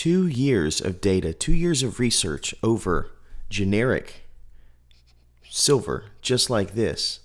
2 years of data, 2 years of research over generic silver, just like this,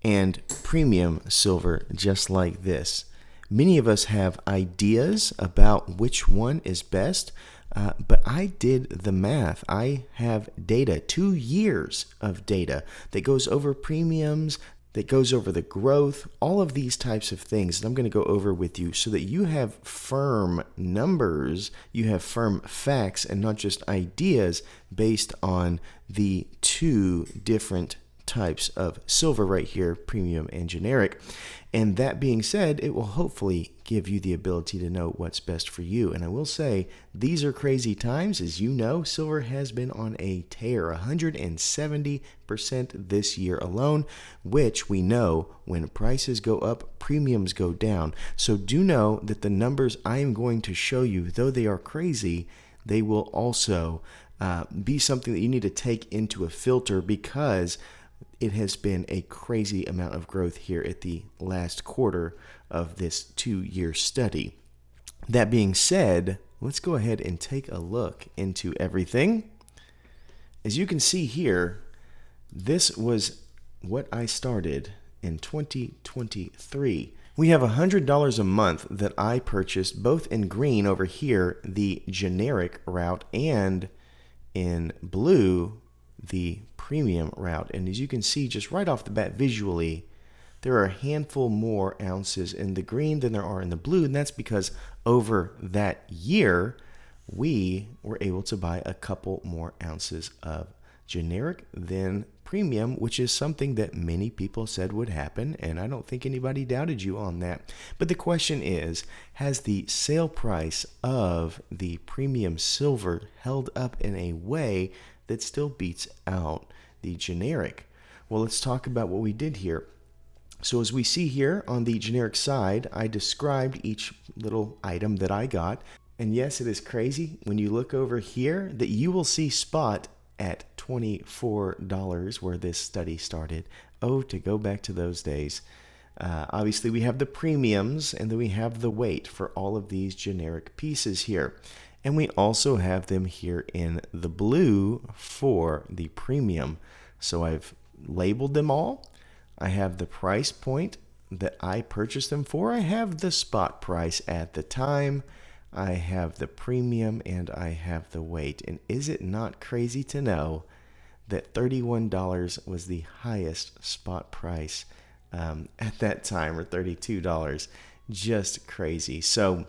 and premium silver, just like this. Many of us have ideas about which one is best, but I did the math. I have data, 2 years of data that goes over premiums, that goes over the growth, all of these types of things that I'm going to go over with you so that you have firm numbers, you have firm facts, and not just ideas based on the two different types of silver right here, premium and generic. And that being said, it will hopefully give you the ability to know what's best for you. And I will say, these are crazy times. As you know, silver has been on a tear, 170% this year alone, which we know when prices go up, premiums go down. So do know that the numbers I am going to show you, though they are crazy, they will also be something that you need to take into a filter, because it has been a crazy amount of growth here at the last quarter of this 2-year study. That being said, let's go ahead and take a look into everything. As you can see here, this was what I started in 2023. We have $100 a month that I purchased, both in green over here, the generic route, and in blue, the premium route. And as you can see just right off the bat visually, there are a handful more ounces in the green than there are in the blue, and that's because over that year we were able to buy a couple more ounces of generic than premium, which is something that many people said would happen, and I don't think anybody doubted you on that. But the question is, has the sale price of the premium silver held up in a way that still beats out the generic? Well, let's talk about what we did here. So as we see here on the generic side, I described each little item that I got. And yes, it is crazy when you look over here that you will see spot at $24 where this study started. Oh, to go back to those days. Obviously, we have the premiums, and then we have the weight for all of these generic pieces here. And we also have them here in the blue for the premium. So I've labeled them all. I have the price point that I purchased them for. I have the spot price at the time. I have the premium, and I have the weight. And is it not crazy to know that $31 was the highest spot price at that time, or $32? Just crazy. So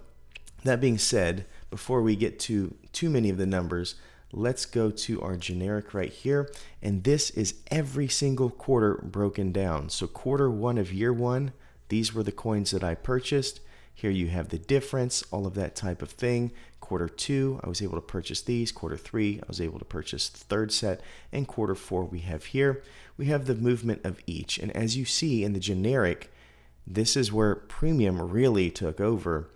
that being said, before we get to too many of the numbers, let's go to our generic right here. And this is every single quarter broken down. So quarter one of year one, these were the coins that I purchased. Here you have the difference, all of that type of thing. Quarter two, I was able to purchase these. Quarter three, I was able to purchase the third set. And quarter four, we have here. We have the movement of each. And as you see in the generic, this is where premium really took over.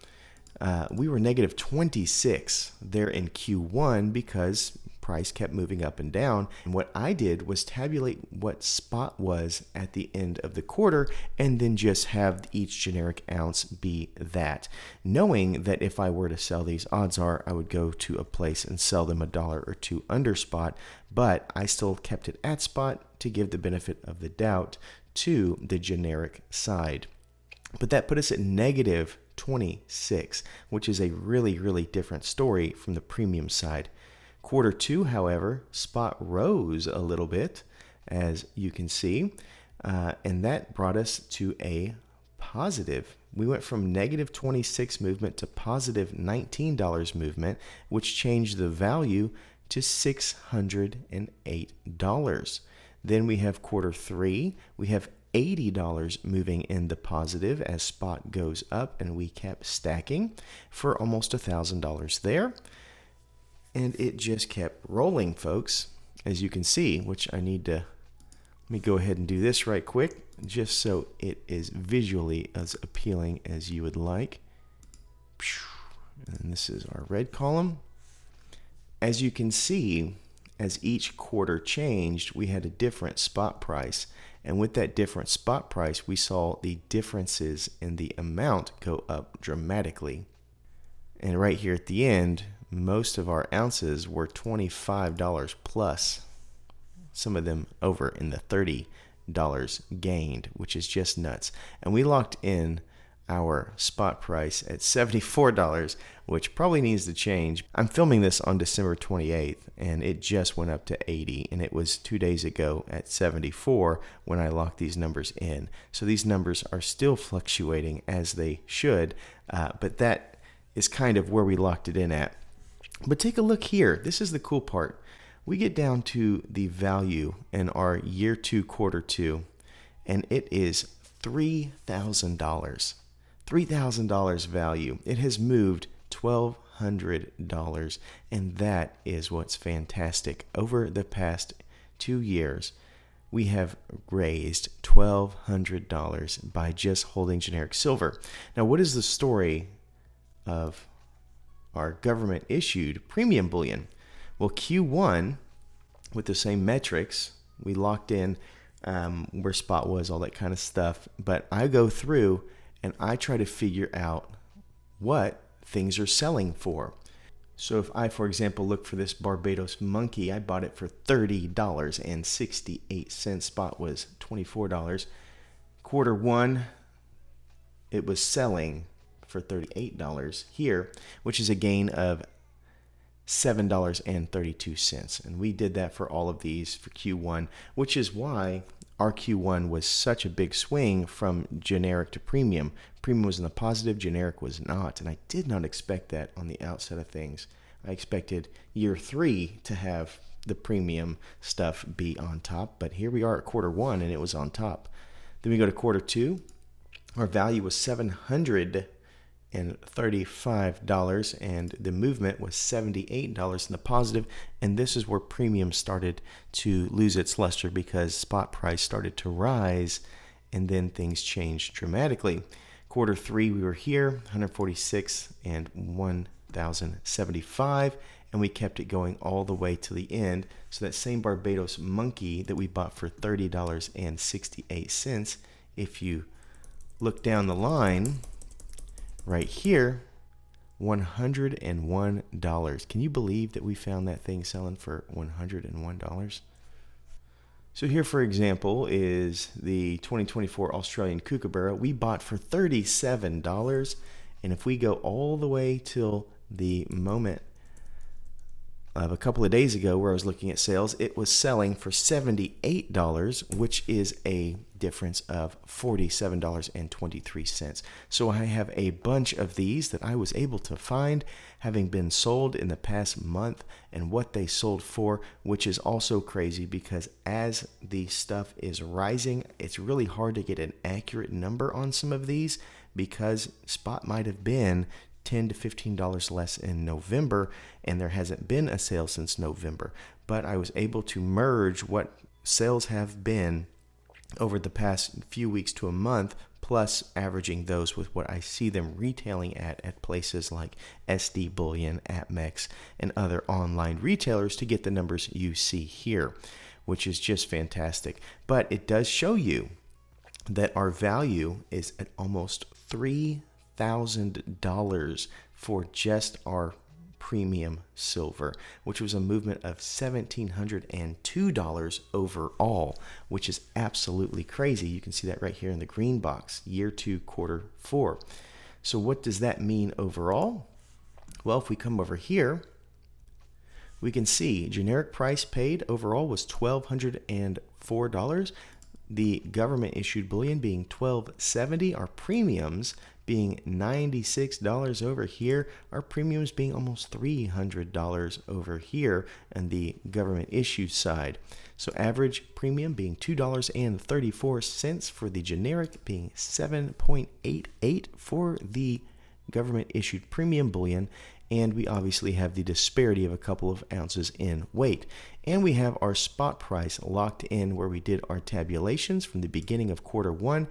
We were negative 26 there in Q1 because price kept moving up and down. And what I did was tabulate what spot was at the end of the quarter and then just have each generic ounce be that, knowing that if I were to sell these, odds are I would go to a place and sell them $1 or $2 under spot, but I still kept it at spot to give the benefit of the doubt to the generic side. But that put us at negative 26, which is a really, really different story from the premium side. Quarter two, however, spot rose a little bit, as you can see, and that brought us to a positive. We went from negative 26 movement to positive $19 movement, which changed the value to $608. Then we have quarter three. We have $80 moving in the positive as spot goes up, and we kept stacking for almost $1,000 there. And it just kept rolling, folks, as you can see, which I need to, let me go ahead and do this right quick, just so it is visually as appealing as you would like. And this is our red column. As you can see, as each quarter changed, we had a different spot price. And with that different spot price, we saw the differences in the amount go up dramatically. And right here at the end, most of our ounces were $25 plus, some of them over in the $30 gained, which is just nuts. And we locked in our spot price at $74, which probably needs to change. I'm filming this on December 28th, and it just went up to 80, and it was 2 days ago at 74 when I locked these numbers in. So these numbers are still fluctuating as they should, but that is kind of where we locked it in at. But take a look here. This is the cool part. We get down to the value in our year 2, quarter 2, and it is $3,000. $3,000 value. It has moved $1,200, and that is what's fantastic. Over the past 2 years, we have raised $1,200 by just holding generic silver. Now, what is the story of our government issued premium bullion? Well, Q1, with the same metrics, we locked in where spot was, all that kind of stuff. But I go through and I try to figure out what things are selling for. So if I, for example, look for this Barbados monkey, I bought it for $30.68. Spot was $24. Quarter 1, it was selling for $38 here, which is a gain of $7.32. And we did that for all of these for Q1, which is why our Q1 was such a big swing from generic to premium. Premium was in the positive, generic was not. And I did not expect that on the outset of things. I expected year 3 to have the premium stuff be on top. But here we are at quarter 1 and it was on top. Then we go to quarter 2. Our value was $735 and the movement was $78 in the positive, and this is where premium started to lose its luster because spot price started to rise and then things changed dramatically. Quarter 3, we were here, 146 and 1,075, and we kept it going all the way to the end. So that same Barbados monkey that we bought for $30.68, if you look down the line right here, $101. Can you believe that we found that thing selling for $101? So here, for example, is the 2024 Australian Kookaburra. We bought for $37. And if we go all the way till the moment of a couple of days ago where I was looking at sales, it was selling for $78, which is a difference of $47.23. So I have a bunch of these that I was able to find having been sold in the past month and what they sold for, which is also crazy because as the stuff is rising, it's really hard to get an accurate number on some of these because spot might have been $10 to $15 less in November, and there hasn't been a sale since November. But I was able to merge what sales have been over the past few weeks to a month, plus averaging those with what I see them retailing at places like SD Bullion, APMEX, and other online retailers to get the numbers you see here, which is just fantastic. But it does show you that our value is at almost $3,000 for just our premium silver, which was a movement of $1,702 overall, which is absolutely crazy. You can see that right here in the green box, year 2, quarter 4. So what does that mean overall? Well, if we come over here, we can see generic price paid overall was $1,204. The government issued bullion being $1,270, our premiums being $96 over here, our premiums being almost $300 over here on the government issued side. So average premium being $2.34 for the generic, being $7.88 for the government issued premium bullion. And we obviously have the disparity of a couple of ounces in weight. And we have our spot price locked in where we did our tabulations from the beginning of quarter 1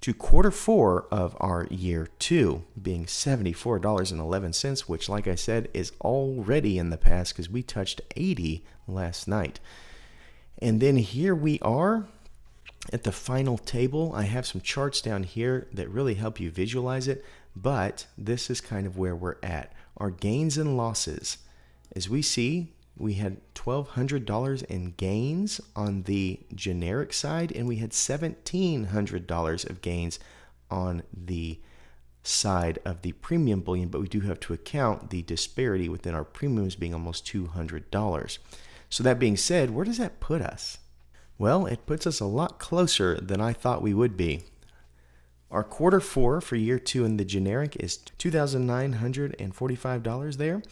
to quarter 4 of our year 2, being $74.11, which, like I said, is already in the past because we touched 80 last night. And then here we are at the final table. I have some charts down here that really help you visualize it, but this is kind of where we're at. our gains and losses. As we see, we had $1,200 in gains on the generic side, and we had $1,700 of gains on the side of the premium bullion, but we do have to account the disparity within our premiums being almost $200. So that being said, where does that put us? Well, it puts us a lot closer than I thought we would be. Our quarter 4 for year 2 in the generic is $2,945 there.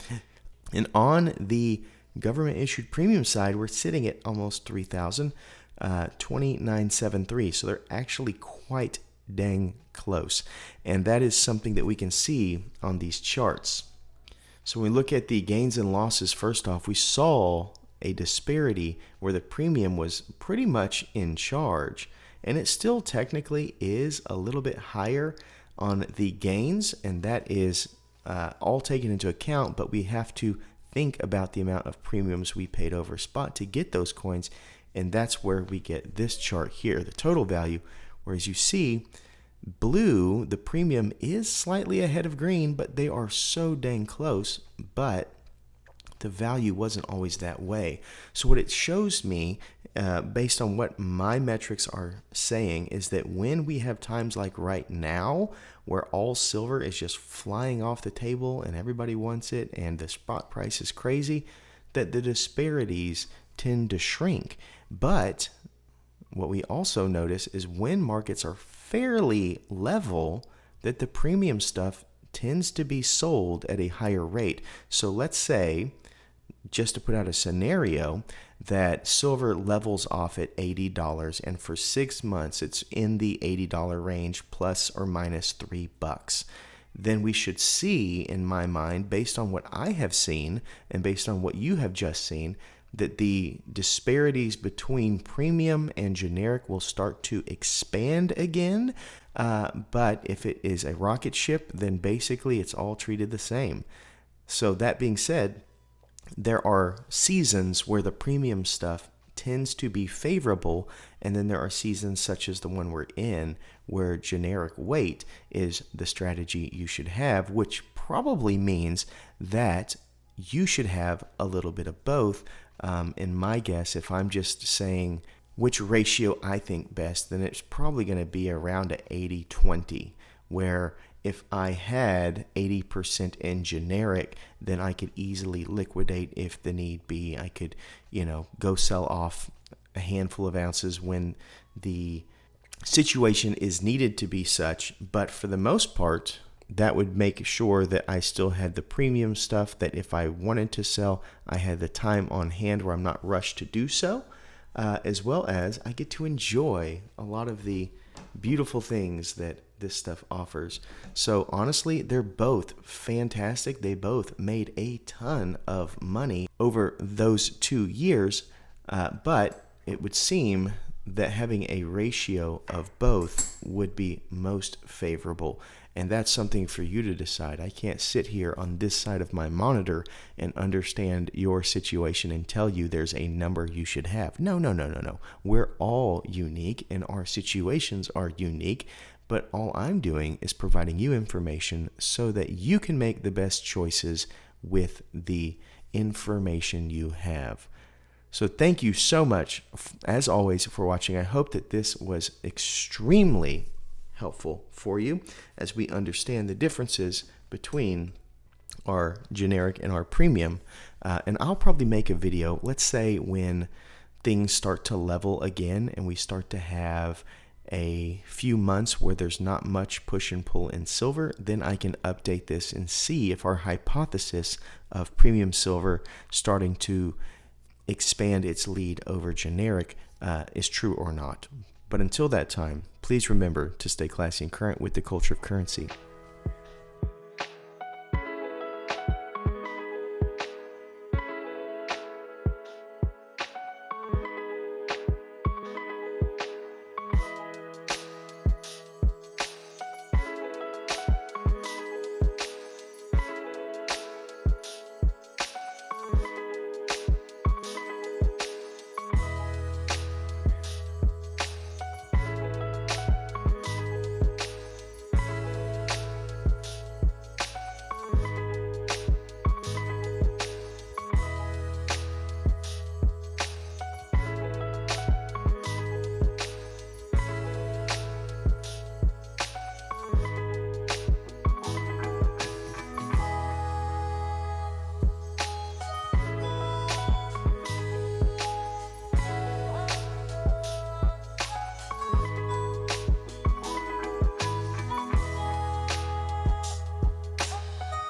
And on the government issued premium side, we're sitting at almost $3,000, $2,973. So they're actually quite dang close. And that is something that we can see on these charts. So when we look at the gains and losses, first off, we saw a disparity where the premium was pretty much in charge, and it still technically is a little bit higher on the gains, and that is all taken into account, but we have to think about the amount of premiums we paid over spot to get those coins, and that's where we get this chart here, the total value, whereas you see blue, the premium is slightly ahead of green, but they are so dang close, but the value wasn't always that way. So what it shows me, based on what my metrics are saying, is that when we have times like right now, where all silver is just flying off the table and everybody wants it and the spot price is crazy, that the disparities tend to shrink. But what we also notice is when markets are fairly level, that the premium stuff tends to be sold at a higher rate. So let's say, just to put out a scenario, that silver levels off at $80, and for 6 months it's in the $80 range plus or minus $3. Then we should see, in my mind, based on what I have seen and based on what you have just seen, that the disparities between premium and generic will start to expand again. But if it is a rocket ship, then basically it's all treated the same. So that being said, there are seasons where the premium stuff tends to be favorable, and then there are seasons such as the one we're in where generic weight is the strategy you should have, which probably means that you should have a little bit of both. In my guess, if I'm just saying which ratio I think best, then it's probably going to be around a 80-20, where if I had 80% in generic, then I could easily liquidate if the need be. I could, go sell off a handful of ounces when the situation is needed to be such. But for the most part, that would make sure that I still had the premium stuff, that if I wanted to sell, I had the time on hand where I'm not rushed to do so, as well as I get to enjoy a lot of the beautiful things that this stuff offers. So honestly, they're both fantastic. They both made a ton of money over those 2 years, but it would seem that having a ratio of both would be most favorable. And that's something for you to decide. I can't sit here on this side of my monitor and understand your situation and tell you there's a number you should have. No. We're all unique and our situations are unique. But all I'm doing is providing you information so that you can make the best choices with the information you have. So thank you so much, as always, for watching. I hope that this was extremely helpful for you as we understand the differences between our generic and our premium. And I'll probably make a video, let's say when things start to level again and we start to have a few months where there's not much push and pull in silver, then I can update this and see if our hypothesis of premium silver starting to expand its lead over generic is true or not. But until that time, please remember to stay classy and current with the culture of currency.